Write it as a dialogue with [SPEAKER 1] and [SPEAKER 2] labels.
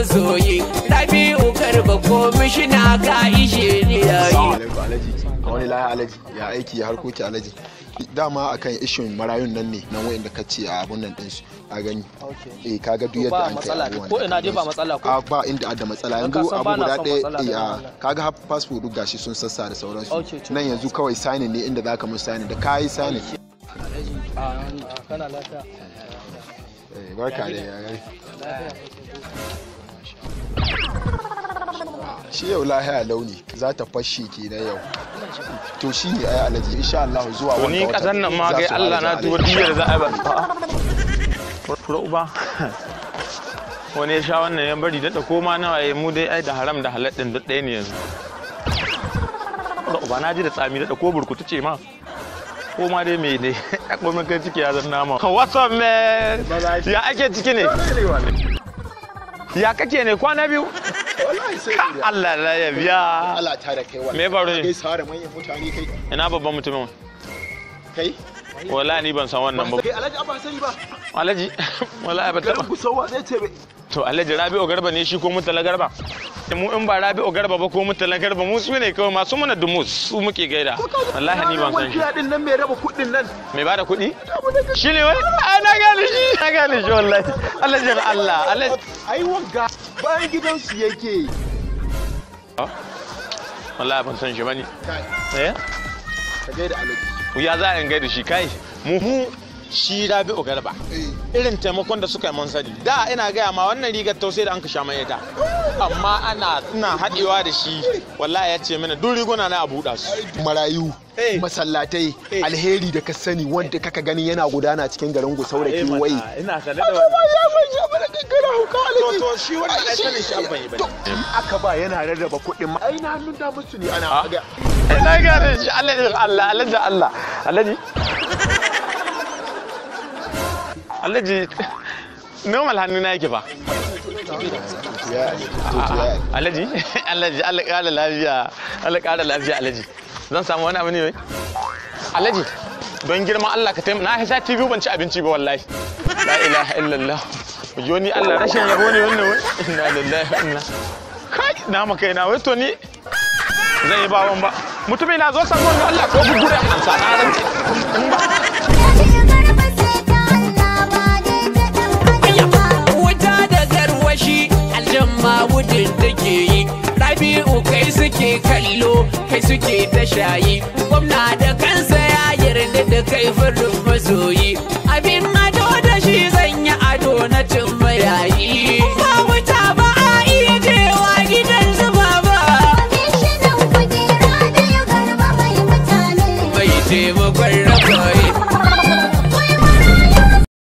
[SPEAKER 1] masoyi Rabi'u Garba komishina ka ishe ni yayi.
[SPEAKER 2] Wani lahi alaji ya aiki ya harkoki alaji. Dama akan ishin marayun nan ne nan wayanda ka ce a abun nan din su a gani. Kaga duk yadda an kai abubuwan.
[SPEAKER 3] Ko ina dai ba matsala ko?
[SPEAKER 2] Ba inda da matsala yanzu abu guda ɗaya kaga har passport duk gashi sun sassa da sauransu. Nan yanzu kawai signing ne inda zaka mun signing da kai signing.
[SPEAKER 3] Kana lafiya.
[SPEAKER 2] Barka da yayi. Shi yau lahiya launi za ta fashe ke na yau. To shi ne ai alaji insha Allah zuwa
[SPEAKER 4] wani ni kasan nan ma kai Allah na tuwa diyar za a ba. Fura uba. Wani ya sha wannan ya bari da koma nawa ya mu dai ai da haram da halal din duk ɗaya ne yanzu. Fura uba na ji da tsami da ko burkutu ce ma. Ko ma dai me ne a kuma kai ciki ya zan nama. What's up man? Ya ake ciki ne? Ya kake ne kwana biyu?
[SPEAKER 2] Wallahi sai
[SPEAKER 4] Allah la ya biya.
[SPEAKER 2] Allah ta da kai wallahi.
[SPEAKER 4] Me baro ne?
[SPEAKER 2] Kai sare manyan mutane kai.
[SPEAKER 4] Ina babban mutumin.
[SPEAKER 2] Kai?
[SPEAKER 4] Wallahi ni ban san wannan ba.
[SPEAKER 2] Kai Alhaji Abba sani ba.
[SPEAKER 4] Alhaji wallahi ba ta.
[SPEAKER 2] Ku sauwa zai ce
[SPEAKER 4] to Alhaji Rabi'u Garba ne shi ko Murtala Garba? Mu in ba Rabi'u Garba ba ko Murtala Garba mu su ne kawai masu mana dumus su muke gaida. Wallahi ni ban san shi.
[SPEAKER 2] Wannan din nan me raba kuɗin nan.
[SPEAKER 4] Me ba da kuɗi? Shi ne wai? Ai na gane shi. Na gane shi wallahi. Alhaji Allah. Alhaji
[SPEAKER 2] ai wanga bayan gidansu yake.
[SPEAKER 4] Wallahi ban san shi bane.
[SPEAKER 2] Ka gaida Alhaji.
[SPEAKER 4] Ya za a gaida shi kai. Mu shi Rabi'u Garba irin taimakon da suka yi mun sani da ina gaya ma wannan rigar tausayi da an ka sha mai ita amma ina haɗewa da shi wallahi ya ce mana duk riguna na a buɗa su
[SPEAKER 2] marayu masallatai alheri da ka sani wanda kaka gani yana gudana cikin garin Gusau da kewaye
[SPEAKER 4] ina sane da wannan
[SPEAKER 2] to
[SPEAKER 4] shi wannan ai sanin shi abban yi bane
[SPEAKER 2] aka ba yana rarraba kuɗin ma ai na hannun da musu ne ana ga
[SPEAKER 4] ina gane shi Allah Alhaji normal hannu na yake ba. Alhaji Allah ƙara lafiya Alhaji. Zan samu wani abu ne wai? Alhaji don girman Allah ka taimaka na haisa TV ban ci abinci ba wallahi. La ilaha illallah. Yo ni Allah rashin yabo ne wannan wai. Inna lillahi wa inna. Kai na maka ina wai to ni zan yi bawon ba. Mutumin na zo sabon Allah ko gugure amsa na rance.
[SPEAKER 1] Aljamma wudin take yi Rabi'u kai suke kallo kai suke ta shayi gwamna da kansa ya yarda da kai farin masoyi abin ado da shi zan yi ado na cin mayayi ba wuta ba a iya jewa gidan zuba ba mai taimakon rafayi